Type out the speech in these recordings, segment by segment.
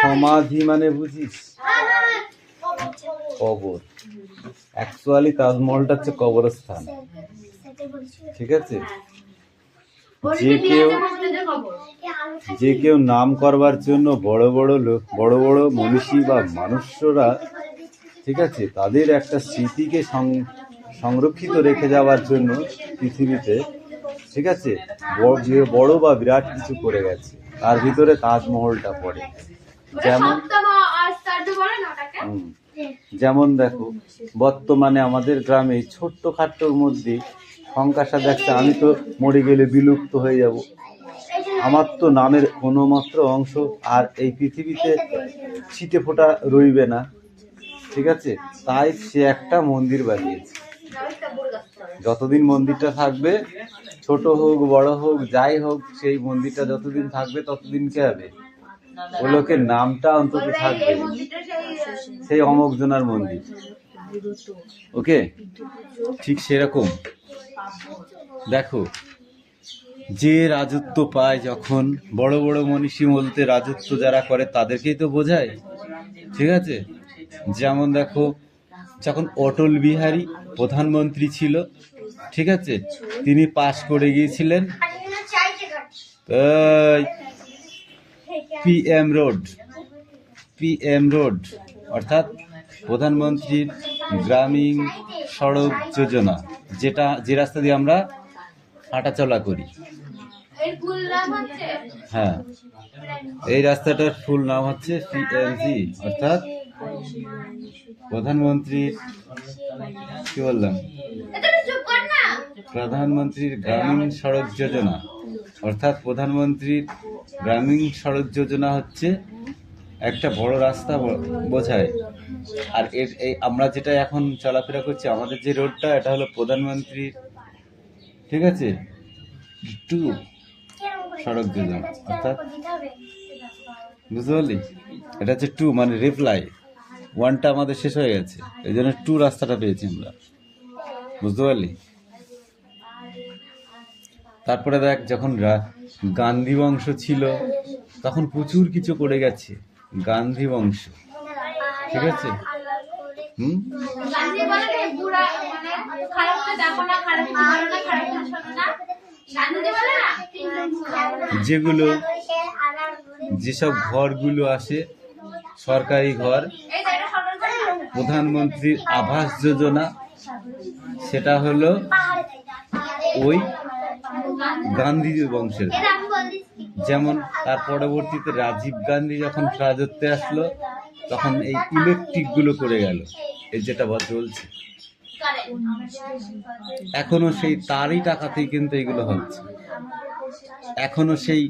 সমাধি মানে বুঝিস? কবর। অ্যাকচুয়ালি তাজমহলটা হচ্ছে কবরস্থান, ঠিক আছে? যে কেউ নাম করবার জন্য বড় বড় লোক, বড় বড় মনীষী বা মানুষরা, ঠিক আছে, তাদের একটা স্মৃতিকে সংরক্ষিত রেখে যাওয়ার জন্য পৃথিবীতে, ঠিক আছে, বড় বা বিরাট কিছু করে গেছে। তার ভিতরে তাজমহলটা পড়ে। যেমন দেখো, বর্তমানে আমাদের গ্রামে ছোট্ট খাট্টোর মধ্যে সংখ্যাটা দেখছে, আমি তো মরে গেলে বিলুপ্ত হয়ে যাব, আমার তো নামের কোনো মাত্র অংশ আর এই পৃথিবীতে ছিটে ফোঁটা রইবে না, ঠিক আছে? তাই সে একটা মন্দির বানিয়েছে। যতদিন মন্দিরটা থাকবে, ছোট হোক বড় হোক যাই হোক, সেই মন্দিরটা যতদিন থাকবে ততদিন কে হবে, ও লোকের নামটা অন্তত থাকবে, সেই অমুক জনার মন্দির। ওকে, ঠিক সেরকম দেখো, যে রাজত্ব পায়, যখন বড় বড় মনীষী বলতে রাজত্ব যারা করে তাদেরকেই তো বোঝায়, ঠিক আছে? যেমন দেখো, যখন অটল বিহারী প্রধানমন্ত্রী ছিল, ঠিক আছে, তিনি পাশ করে গিয়েছিলেন পিএম রোড, অর্থাৎ প্রধানমন্ত্রীর গ্রামীণ সড়ক যোজনা, যে রাস্তা দিয়ে আমরা হাঁটাচলা করি। হ্যাঁ, এই রাস্তাটার ফুল নাম হচ্ছে পিএমজি, অর্থাৎ প্রধানমন্ত্রীর, কি বললাম, প্রধানমন্ত্রীর গ্রামীণ সড়ক যোজনা, অর্থাৎ প্রধানমন্ত্রীর গ্রামীণ সড়ক যোজনা হচ্ছে একটা বড় রাস্তা বোঝায়। আর এই আমরা যেটা এখন চলাফেরা করছি, আমাদের যে রোডটা, এটা হলো প্রধানমন্ত্রীর, ঠিক আছে, 2 সড়ক যোজনা, অর্থাৎ বুঝতে পারলি? এটা হচ্ছে 2 মানে রিপ্লাই, 1টা আমাদের শেষ হয়ে গেছে, এই জন্য 2 রাস্তাটা পেয়েছি আমরা, বুঝতে পারলি? তারপরে দেখ, যখন গান্ধী বংশ ছিল তখন প্রচুর কিছু করে গেছে গান্ধী বংশ, ঠিক আছে? যেগুলো, যেসব ঘরগুলো আসে সরকারি ঘর, প্রধানমন্ত্রীর আবাস যোজনা, সেটা হলো ওই গান্ধী বংশের। যেমন তার পরবর্তীতে রাজীব গান্ধী যখন রাজত্বে আসলো, তখন এই ইলেকট্রিক গুলো করে গেল, এই যেটা চলছে এখনো, সেই তারই টাকাতেই কিন্তু এগুলো হচ্ছে। এখনো সেই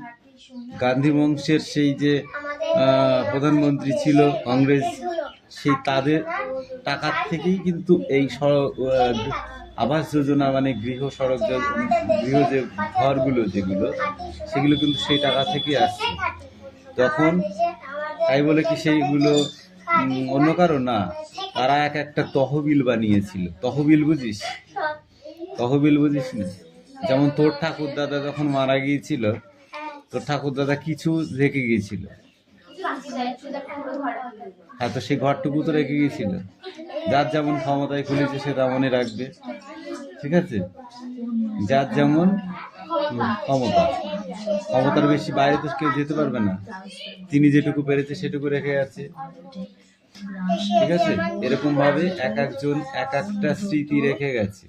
গান্ধী বংশের সেই যে প্রধানমন্ত্রী ছিল কংগ্রেস, সেই তাদের টাকার থেকেই কিন্তু এই আবাস যোজনা, মানে গৃহ যে ঘরগুলো যেগুলো, সেগুলো কিন্তু সেই টাকা থেকেই আসছে। তখন তাই বলে কি সেইগুলো অন্য কারো না, তারা একটা তহবিল বানিয়েছিল। তহবিল বুঝিস? তহবিল বুঝিস না? যেমন তোর ঠাকুর দাদা যখন মারা গিয়েছিল, তোর ঠাকুর দাদা কিছু রেখে গিয়েছিল, হ্যাঁ, তো সেই ঘরটুকু তো রেখে গিয়েছিল। যার যেমন ক্ষমতায় খুলেছে সে তেমনই রাখবে, ঠিক আছে? যার যেমন ক্ষমতার বেশি বাইরে তো কেউ যেতে পারবে না, তিনি যেটুকু পেরেছে সেটুকু রেখে আছে, ঠিক আছে? এরকম ভাবে এক একজন এক একটা স্মৃতি রেখে গেছে,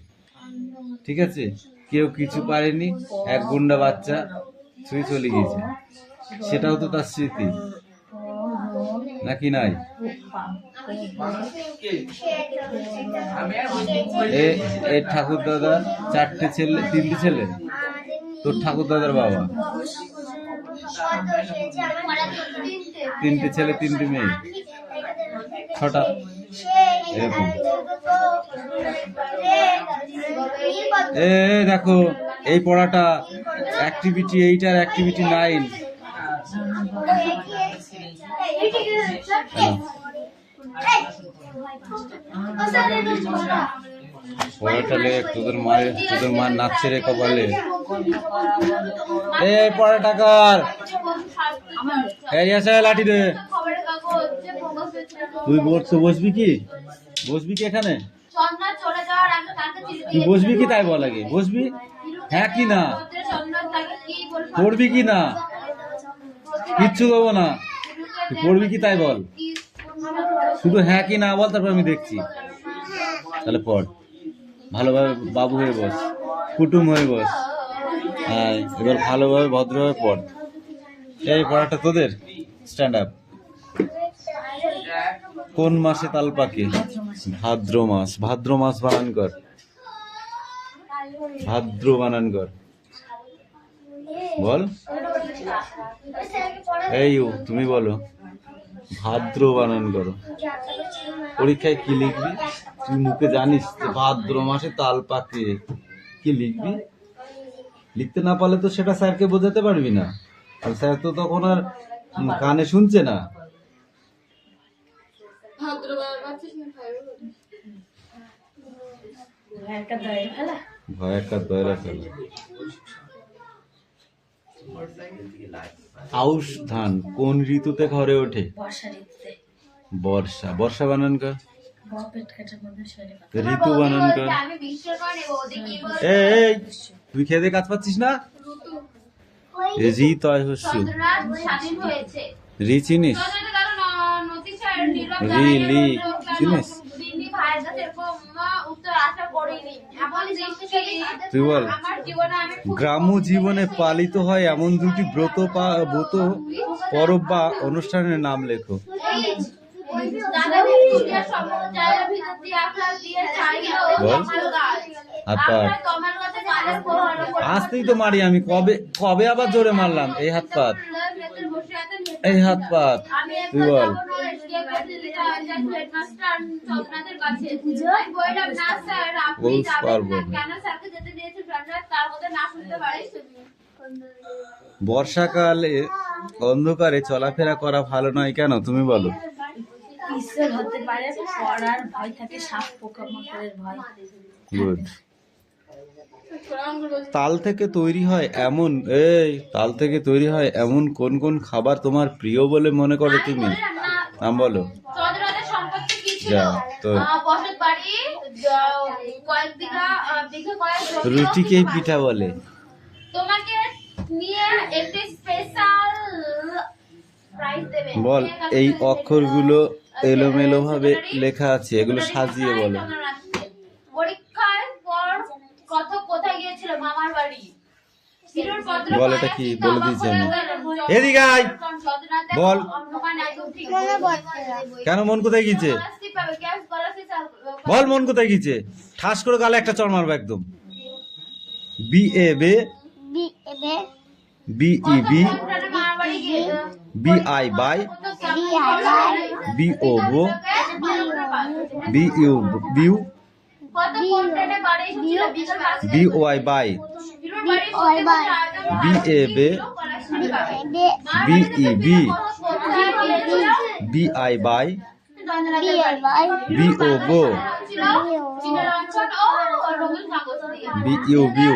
ঠিক আছে? কেউ কিছু পারেনি, এক গুন্ডা বাচ্চা ছুঁয়ে চলে গেছে, সেটাও তো তার স্মৃতি, নাকি নাই? এ ঠাকুর দাদা 4টে ছেলে, 3টে ছেলে, তোর ঠাকুর দাদার বাবা 3টে ছেলে 3টে মেয়ে, 6টা, এরকম। দেখো, এই পড়াটা অ্যাক্টিভিটি 8 আর অ্যাক্টিভিটি 9। পড়াটা লে, তোদের মা নাচছে রে কপালে। এই পড়াটা কর, এই এসে লাঠি দে। তুই বসবি কি? বসবি কি এখানে? চন্দনা চলে যাওয়ার আগে কাকে চিঠি তুই বসবি কি তাই বল আগে? বসবি? হ্যাঁ কি না? চন্দনা তাকে কি বলে পড়বি কি না? কিচ্ছু দেবো না। তুই পড়বি কি তাই বল। শুধু হ্যাঁ কি না বল, তারপর আমি দেখছি। তাহলে পড়, ভালোভাবে বাবু হয়ে বস, কুটুম হয়ে বস। হ্যাঁ, এবার ভালোভাবে ভদ্রভাবে পড়। এই পড়াটা তোদের। Stand up. কোন মাসে তাল পাকে? ভাদ্র মাস। ভাদ্র মাস বানান কর। ভাদ্র বানান কর। বল। এই তুমি বলো, ভাদ্র বানান করো। পরীক্ষায় কি লিখবি? তুই মুখে জানিস যে ভাদ্র মাসে তাল পাকে, কি লিখবি? লিখতে না পারলে তো সেটা স্যারকে বোঝাতে পারবি না, আর স্যার তো তখন আর কানে শুনছে না। ভয় একটা দয়রা ফেলা। আউশ ধান কোন ঋতুতে ঘরে ওঠে? বর্ষা। বর্ষা বানান কর। ঋতু বানান কর। এই তুই খেয়ে কাজ পাচ্ছিস না? রি তয় হস্যু। রি চিনিস? রি লি চিনিস? তুই বল। গ্রাম্য জীবনে পালিত হয় এমন দুটি ব্রত পরব বা অনুষ্ঠানের নাম লেখো। বল। হাত পাত। আসতেই তো মারি আমি। কবে আবার জোরে মারলাম? এই হাত পাত, এই হাত পাত। তুই বল। বর্ষাকালে অন্ধকারে চলাফেরা করা ভালো নয় কেন? তুমি বলো। গুড। তাল থেকে তৈরি হয় এমন কোন কোন খাবার তোমার প্রিয় বলে মনে করো তুমি? নাম বলো। যা তো। রুটিকেই পিঠা বলে। বল। এই অক্ষরগুলো এলোমেলো ভাবে লেখা আছে, এগুলো সাজিয়ে বলো। বল, এটা কি বলে দিয়েছি আমি। এদিকে আয়। বল। কেন? মন কোথায় গিয়েছে? বল, মন কোথায় গিয়েছে? ঠাস করে গালে একটা চড় মারবো একদম। B A bay, B E be, B I by, B O bo, B U bu, B O I by, B A bay, B E be, B I by, B O bo, B U bu,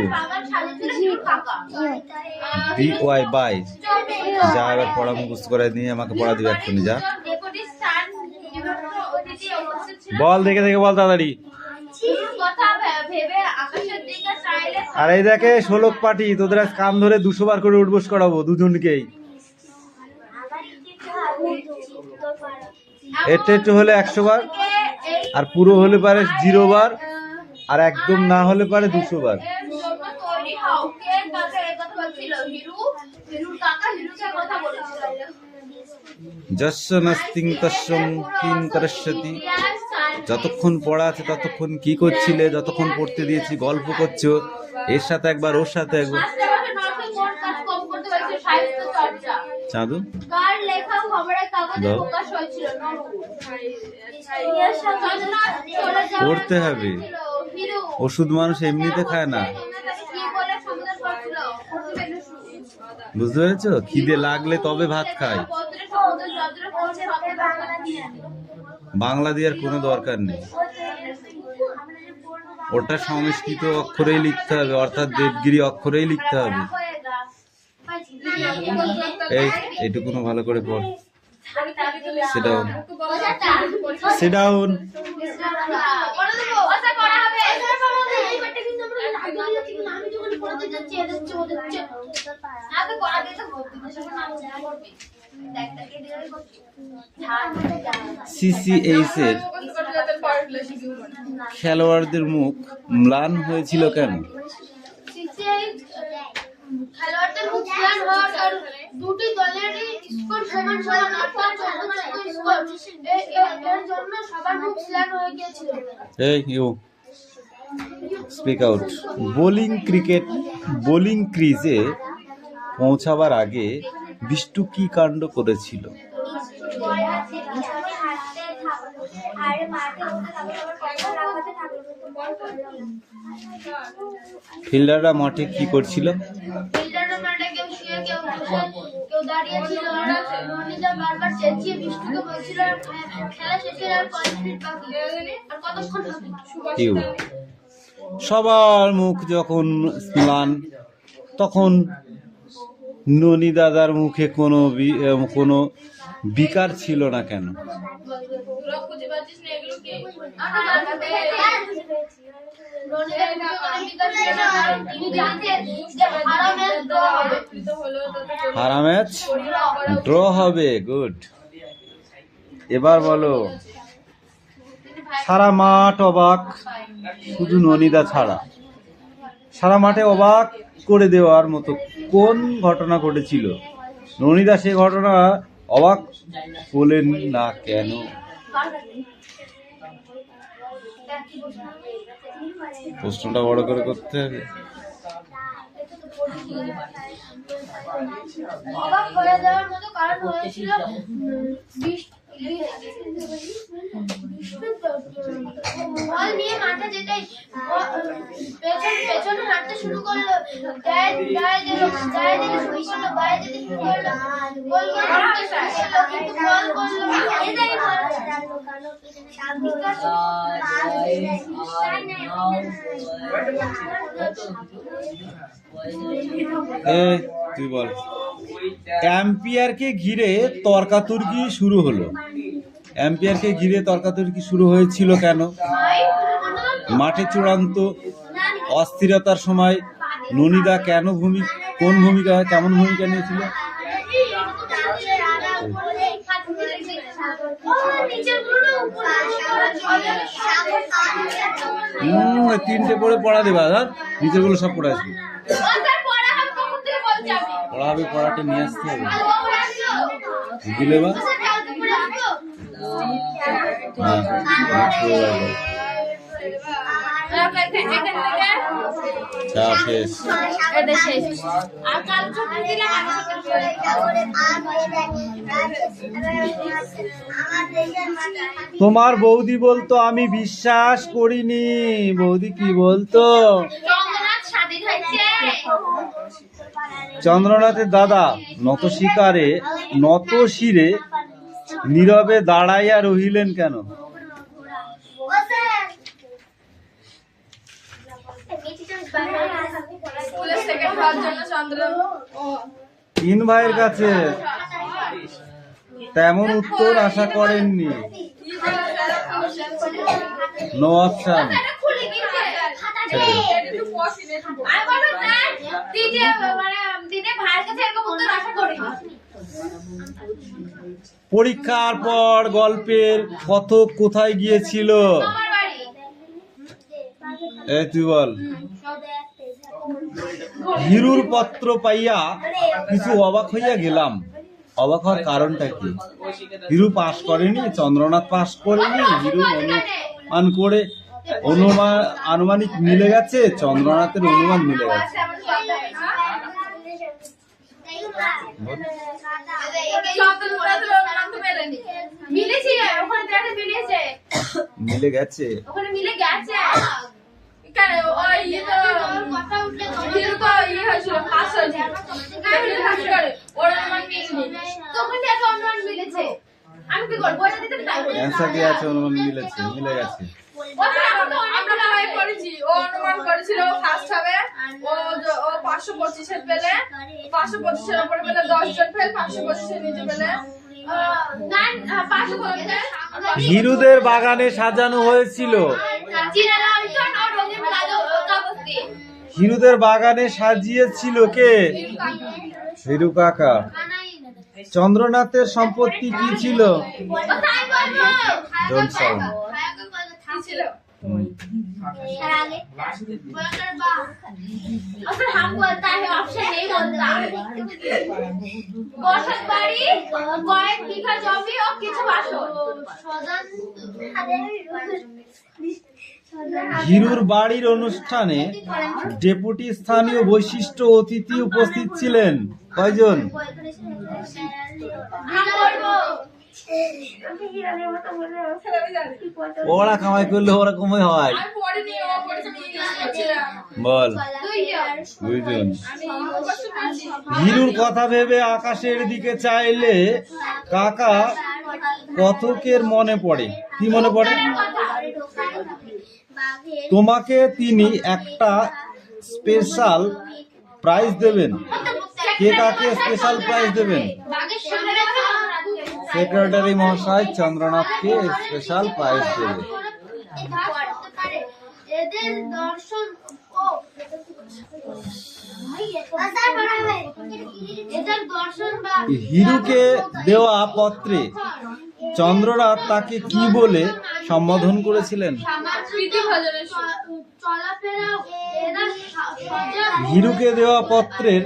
B O I by. যা এবার পড়া মুখস্থ করে নিয়ে আমাকে পড়া দিবে এক্ষুনি। যা বল, দেখে দেখে বল তাড়াতাড়ি। আর এই দেখে 16 পাটি, তোদের আজ কান ধরে 200 বার করে উঠবোস করাবো দুজনকেই। একটু হলে 100 বার, আর পুরো হলে পারে 0 বার, আর একদম না হলে পারে 200 বার। যস্য নাস্তিং তস্যং কিং করস্যতি। যতক্ষণ পড়া আছে ততক্ষণ কি করছিলে? যতক্ষণ পড়তে দিয়েছি গল্প করছো, এর সাথে একবার ওর সাথে একবার। চাঁদু পড়তে হবে। ওষুধ মানুষ এমনিতে খায় না, বুঝতে পেরেছো? খিদে লাগলে তবে ভাত খায়। বাংলা দেওয়ার কোনো দরকার নেই, ওটা সংস্কৃত অক্ষরেই লিখতে হবে, অর্থাৎ দেবগিরি অক্ষরেই লিখতে হবে। এইটুকুনো ভালো করে পড়। Sit down. Sit down. CCH এর খেলোয়াড়দের মুখ ম্লান হয়েছিল কেন? খেলোয়াড়দের মুখ ম্লান হওয়ার কারণ দুটি দলেরই স্কোর সমান সমান অর্থাৎ 14 স্কোর এর জন্য সবার মুখ ম্লান হয়ে গিয়েছিল। এই ইউ স্পিক আউট। বোলিং ক্রিজে পৌঁছাবার আগে বিষ্টু কি কাণ্ড করেছিল? ফিল্ডাররা মাঠে কি করছিল? ফিল্ডাররা মাঠে কেউ শুয়ে কেউ বসে কেউ দাঁড়িয়ে ছিল। রনিদা বারবার চেঁচিয়ে বিষ্টুকে বলছিল খেলা শেষের আর কয় মিনিট বাকি, আর কতক্ষণ বাকি। ইউ সবার মুখ যখন ম্লান তখন ননি দাদার মুখে কোনো বিকার ছিল না কেন? হারা ম্যাচ ড্র হবে। গুড। এবার বলো, সারা মাঠ অবাক, শুধু ননিদা ছাড়া। সারা মাঠে অবাক করে দেওয়ার মতো কোন ঘটনা ঘটেছিল? ননিদা সে ঘটনা অবাক বলেন না কেন? প্রশ্নটা বড় করে করতে হবে। অবাক হয়ে যাওয়ার মতো কারণ হয়েছিল বল নিয়ে মাঠে যেতেই পেছনে হাঁটতে শুরু করলো, গায়ে দিতে শুরু করলো, গোল করতে শুরু করলো, কিন্তু বল করলো না। তুই বল। অ্যাম্পিয়ারকে ঘিরে তর্কাতর্কি শুরু হলো। অ্যাম্পিয়ারকে ঘিরে তর্কাতর্কি শুরু হয়েছিল কেন? মাঠে চূড়ান্ত অস্থিরতার সময় ননিদা কেমন ভূমিকা নিয়েছিল? তিনটে পড়ে পড়া দেবা, নিচের গুলো সব পড়ে আসবে। পড়াটা নিয়ে আসতে হবে। দিলে বা শেষ। তোমার বৌদি বলতো আমি বিশ্বাস করিনি। বৌদি কি বলতো? চন্দ্রনাথের দাদা নত শিরে নীরবে দাঁড়াইয়া রহিলেন কেন? তিন ভাইয়ের কাছে তেমন উত্তর আশা করেননি। No option. পরীক্ষার পর গল্পের কথক কোথায় গিয়েছিল? তুই বল। হিরুর পত্র পাইয়া কিছু অবাক হইয়া গেলাম। অবাক হওয়ার কারণটা কি? হিরু পাস করেনি, চন্দ্রনাথ পাস করেনি, হিরু আনুমানিক মিলে গেছে, চন্দ্রনাথের অনুমান মিলে গেছে। মিলে গেছে। মিলে গেছে। ও অনুমান করেছিল ফার্স্ট হবে, ও 525 পেলে, 525 উপরে পেলে 10 জন ফেল, 525 নিচে পেলে গান 500 কিলোমিটার হিরুদের বাগানে সাজানো হয়েছিল। চীনা লণ্ঠন ও রঙিন কাগজ দিয়ে। হিরুদের বাগানে সাজিয়েছিল কে? হিরু কাকা। চন্দ্রনাথের সম্পত্তি কি ছিল? কোথায় বলবো? Don't sound. কি ছিল? अगर हम बोलता है ऑप्शन नहीं बोलता বসত বাড়ি কয়েক বিঘা জমি ও কিছু বাসন হিরুর বাড়ির অনুষ্ঠানে ডেপুটি স্থানীয় বৈশিষ্ট্য অতিথি উপস্থিত ছিলেন কয়জন? हम बोलबो ওরা কামাই করলে ওরকমই হয়। আমি পড়িনি ও পড়েছে আমি ইংলিশ পড়ছিলাম বল। দুইজন দুইজন। আমি মুখস্থ করছি হিরুর কথা ভেবে আকাশের দিকে চাইলে কাকা কথকের মনে পড়ে। কি মনে পড়ে? তোমাকে তিনি একটা স্পেশাল প্রাইজ দেবেন। কে কাকে স্পেশাল প্রাইজ দেবেন? বাগের সামনে সেক্রেটারি মহাশয় চন্দ্রনাথকে স্পেশাল প্রাইজ দেবে। এদের দর্শন ও এদের দর্শন বা হিরুকে দেওয়া পত্রে চন্দ্রনাথ তাকে কি বলে সম্বোধন করেছিলেন? প্রীতি ভজনের চলাফেরা এরা সজা হিরুকে দেওয়া পত্রের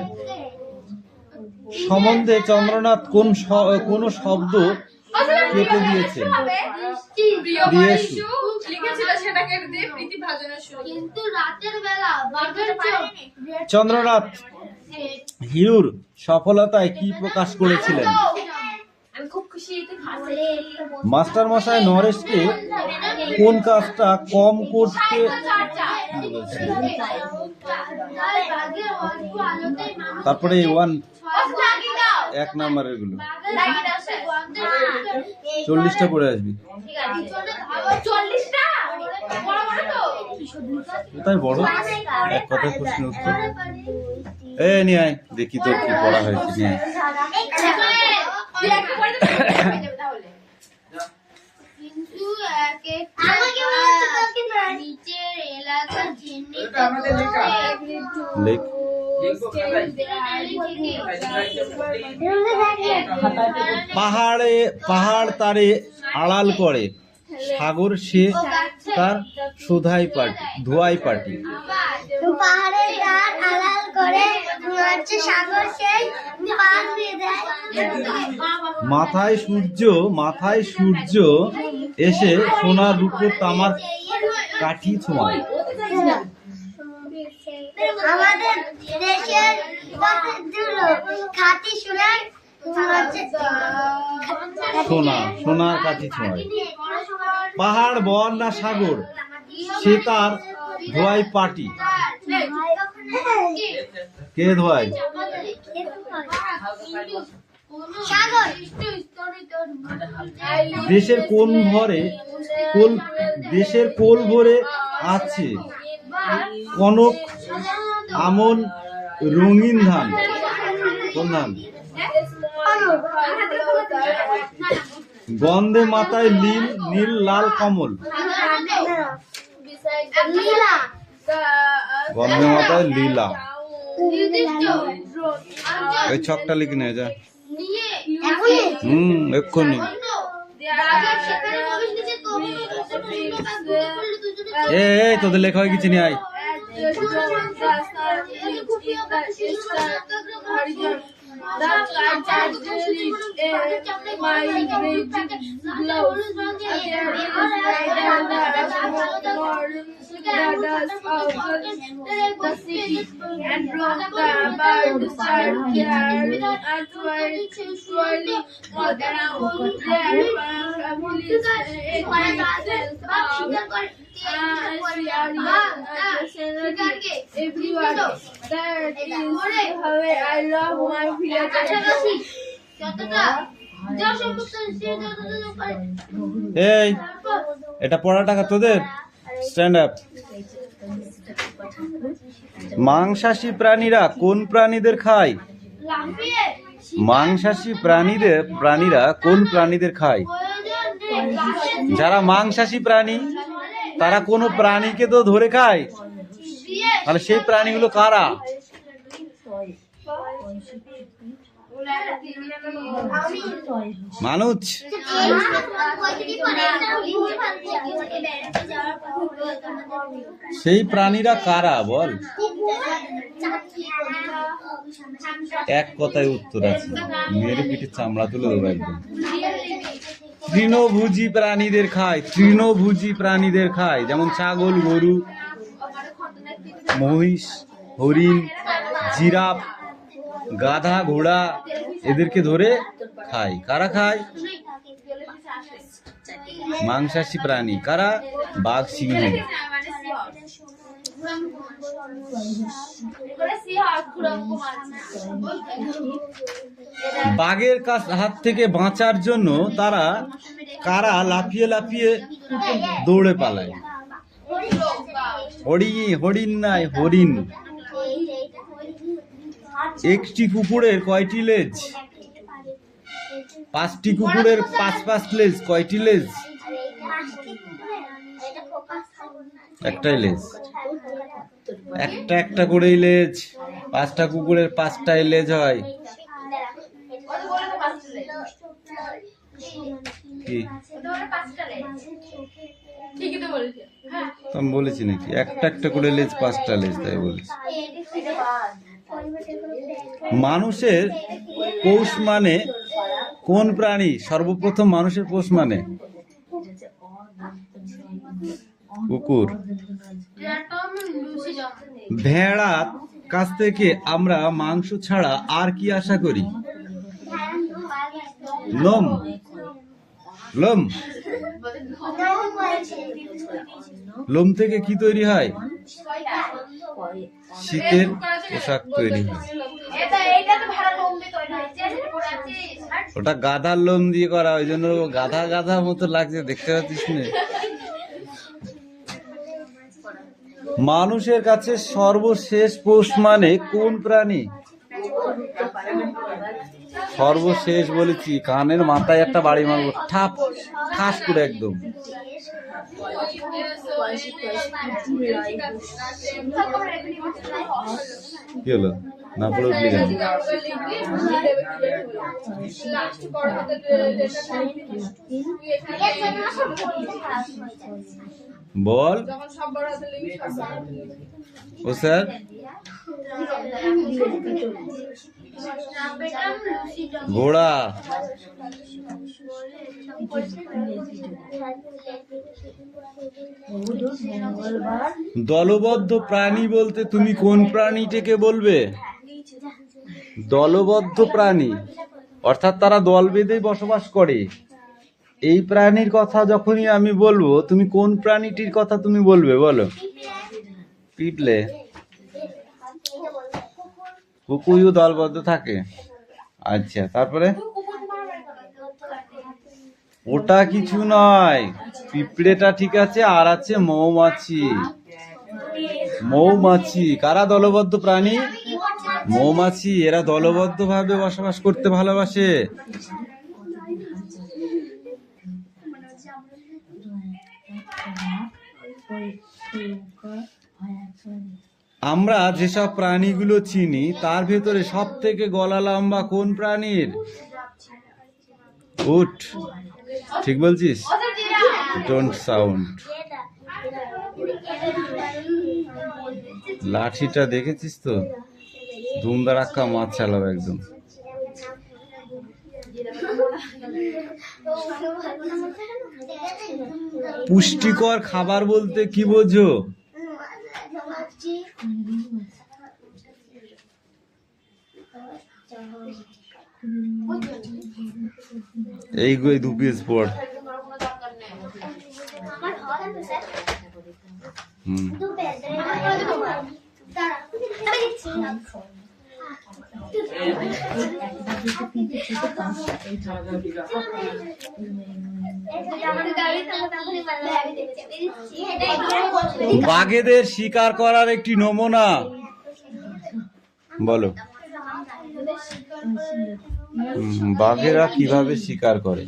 সম্বন্ধে চন্দ্রনাথ কোন শব্দ কেটে দিয়েছেন? প্রিয় প্রিয় ইস্যু লিখেছিল সেটাকে দিয়ে প্রীতি ভজনের শুরু কিন্তু রাতের বেলা বাঘের চোখ চন্দ্রনাথ হিরুর সফলতায় কি প্রকাশ করেছিলেন? আমি খুব খুশি এতে মাস্টার মশাই নরেশকে কোন কাজটা কম করতে বলেছেন? বাঘের অল্প আলোতেই মানুষ তারপরে ওয়ান লাগিয়ে দাও 1 নম্বরের গুলো লাগিয়ে দাও স্যার 40টা পড়ে আসবি। ঠিক আছে 40টা বড় বড় তো কোথায় বড়? এক কথায় প্রশ্ন উত্তর। নিয়ে আয় দেখি তোর কি পড়া হয়েছে। নিয়ে আয়। তুই একটা পড়ে দে তাহলে কিন্তু এক একটা নিচের এলাকা চিহ্নিত লেখ। পাহাড় তারে আড়াল করে সাগর সে তার ধোয়াই পাটি। পাহাড়ের গাছ আড়াল করে হচ্ছে সাগর সেই পার হয়ে যায়। মাথায় সূর্য এসে সোনার রূপো তামার কাঠি ছোঁয়ায়। আমাদের দেশের খাঁটি সোনার কাঠি ছোঁয়ায়। পাহাড় বন না সাগর সে তার ধোয়াই পাটি। কে ধোয়ায়? দেশের কোল ভরে আছে কনক আমন রঙিন ধান। কোন ধান? গন্ধে মাথায় নীল লাল কমল। গন্ধে মাথায় লীলা। ওই ছকটা লিখে নিয়ে যা। এক্ষুনি। তোদের লেখা হয়ে গেছে নিয়ে আয়। এই এটা পড়া টাকা তোদের। Stand up. মাংসাশী প্রাণীরা কোন প্রাণীদের খায়? মাংসাশী প্রাণীরা কোন প্রাণীদের খায়? যারা মাংসাশী প্রাণী তারা কোনো প্রাণীকে তো ধরে খায়, তাহলে সেই প্রাণীগুলো কারা? মানুষ। সেই প্রাণীরা কারা বল? এক কথায় উত্তর আছে, মেরে পিঠে চামড়া তুলে দেবো একদম। তৃণভোজী প্রাণীদের খায়, তৃণভোজী প্রাণীদের খায়, যেমন ছাগল, গরু, মহিষ, হরিণ, জিরাফ, গাধা, ঘোড়া, এদেরকে ধরে খায়। কারা খায়? মাংসাশী প্রাণী। কারা? বাঘ, সিংহ। বাঘের হাত থেকে বাঁচার জন্য তারা কারা লাফিয়ে লাফিয়ে দৌড়ে পালায়? হরিণ নাই, হরিণ। একটি কুকুরের কয়টি লেজ? 5টি কুকুরের 5 লেজ। কয়টি লেজ? একটাই লেজ। একটা করেই লেজ। 5টা কুকুরের 5টাই লেজ হয়। কি আমি বলেছি নাকি? একটা করে লেজ, 5টা লেজ, তাই বলেছি। মানুষের পোষ মানে কোন প্রাণী? সর্বপ্রথম মানুষের পোষ মানে কুকুর। ভেড়ার কাছ থেকে আমরা মাংস ছাড়া আর কি আশা করি? লোম। লোম। লোম থেকে কি তৈরি হয়? শীতের পোশাক তৈরি হয়। ওটা গাধার লোম দিয়ে করা, ওই জন্য গাধা মতো লাগছে, দেখতে পাচ্ছিস না? মানুষের কাছে সর্বশেষ পোষ মানে কোন প্রাণী? সর্বশেষ বলেছি, কানের মাথায় একটা বাড়ি মারবো, ঠাপ ঠাস করে একদম। কি হলো? না পড়ে উঠলি কেন? বল। ও স্যার, ঘোড়া। দলবদ্ধ প্রাণী বলতে তুমি কোন প্রাণীটাকে বলবে? দলবদ্ধ প্রাণী অর্থাৎ তারা দল বেঁধে বসবাস করে। এই প্রাণীর কথা যখনই আমি বলবো, তুমি কোন প্রাণীটির কথা তুমি বলবে বলো? পিপলে। কুকুরও দলবদ্ধ থাকে। আচ্ছা, তারপরে? ওটা কিছু নয়, পিঁপড়েটা ঠিক আছে, আর আছে মৌমাছি। মৌমাছি কারা দলবদ্ধ প্রাণী? মৌমাছি। এরা দলবদ্ধ ভাবে বসবাস করতে ভালোবাসে। আমরা যেসব প্রাণীগুলো চিনি তার ভেতরে সব থেকে গলা লম্বা কোন প্রাণীর? উট। ঠিক বলছিস? Don't sound. লাঠিটা দেখেছিস তো? ধুমধারাক্কা মাছ চালাবে একদম। পুষ্টিকর খাবার বলতে কি বোঝো? এই 2 পিস পড়। বাঘেদের শিকার করার একটি নমুনা বলো। বাঘেরা কিভাবে শিকার করে?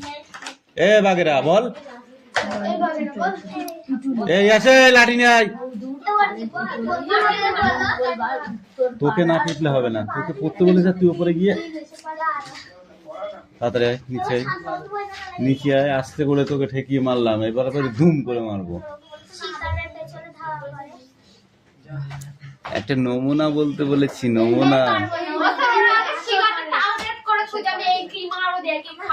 এ বাঘেরা বল, এই আসে লাঠি নিয়ে আয়। তোকে না পিটলে হবে না, তোকে পড়তে বলেছে, তুই উপরে গিয়ে তাড়াতাড়ি আয়, নিচে আয়, নিচে আয়, আস্তে করে তোকে ঠেকিয়ে মারলাম, এবার করে ধুম করে মারবো। একটা নমুনা বলতে বলেছি, নমুনা।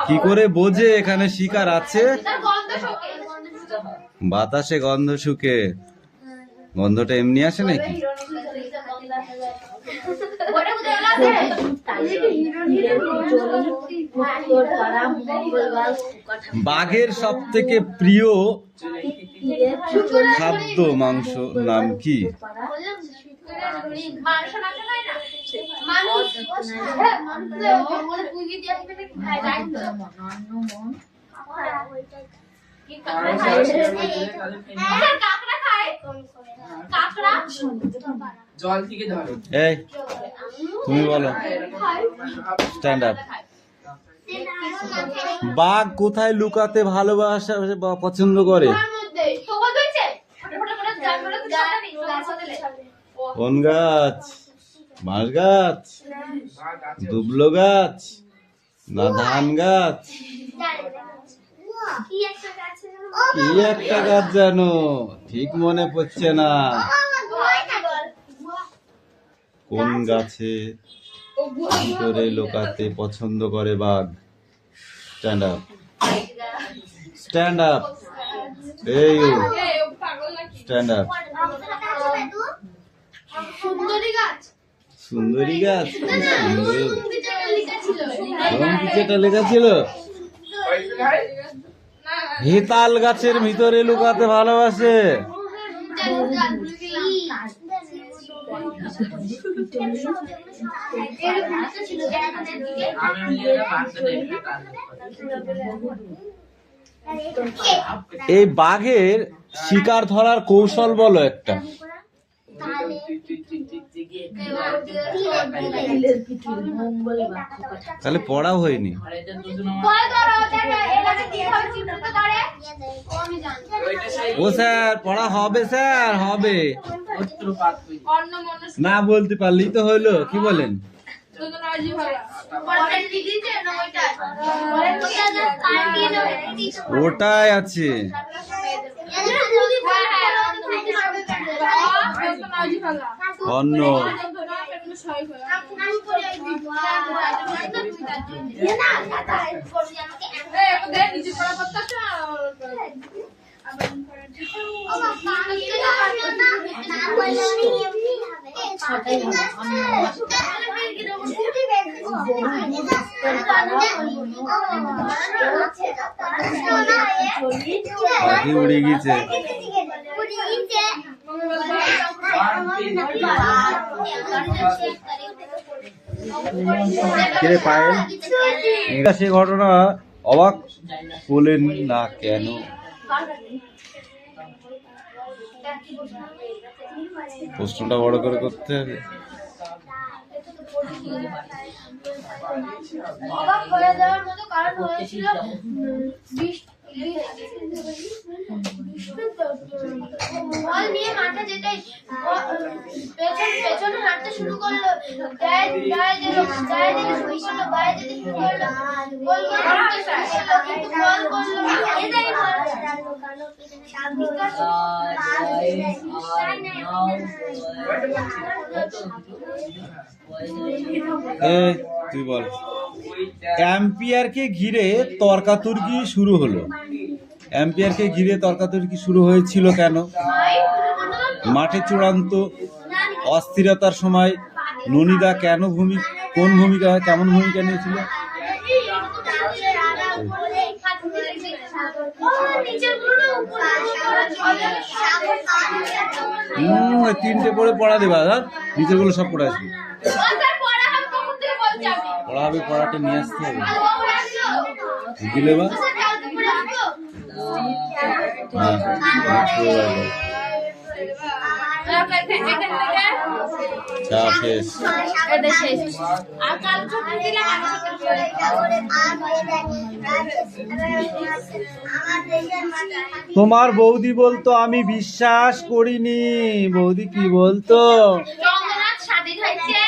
কি করে বোঝে এখানে শিকার আছে? বাতাসে গন্ধ শুকে। গন্ধটা এমনি আসে নাকি? বাঘের সব থেকে প্রিয় খাদ্য মাংস নাম কি? এই তুমি বলো, স্ট্যান্ড আপ। বাঘ কোথায় লুকাতে ভালোবাসা বা পছন্দ করে? কোন গাছ? বাঁশ গাছ, দুবলো গাছ, না ধান গাছ? কি একটা গাছ জানো, ঠিক মনে পড়ছে না। কোন গাছে ভিতরে লুকাতে পছন্দ করে বাঘ? স্ট্যান্ড আপ, স্ট্যান্ড আপ, এই স্ট্যান্ড আপ। সুন্দরী গাছ, যেটা লেখা ছিল হেতাল গাছের ভিতরে লুকাতে ভালোবাসে। এই বাঘের শিকার ধরার কৌশল বলো একটা। তাহলে পড়াও হয়নি। ও স্যার পড়া হবে, স্যার হবে না, বলতে পারলেই তো হইলো। কি বলেন? ওটাই আছে। অন্য পাখি উড়ে গেছে। সে ঘটনা অবাক বলেন না কেন? প্রশ্নটা বড় করে করতে হবে। অবাক হয়ে যাওয়ার মতো কারণ হয়েছিল বল নিয়ে মাঠে যেতেই পেছনে হাঁটতে শুরু করলো। গায়ে যেতে শুরু করলো, গোল কিন্তু বল করলো তুই বল। অ্যাম্পিয়ারকে ঘিরে তর্কাতর্কি শুরু হলো। অ্যাম্পিয়ারকে ঘিরে তর্কাতর্কি শুরু হয়েছিল কেন? মাঠে চূড়ান্ত অস্থিরতার সময় ননিদা কেমন ভূমিকা নিয়েছিল? তিনটে পড়ে পড়া দেবা, নিচের গুলো সব পড়ে আসবে। পড়া হবে, পড়াটা নিয়ে আসতে হবে। দিলে বা চা শেষ। এটা শেষ। আর কাল ছুটি দিলাম আমি তোমার বৌদি বলতো আমি বিশ্বাস করিনি। বৌদি কি বলতো? চন্দ্রনাথ স্বাধীন হয়েছে।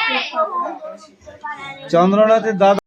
চন্দ্রনাথের দাদা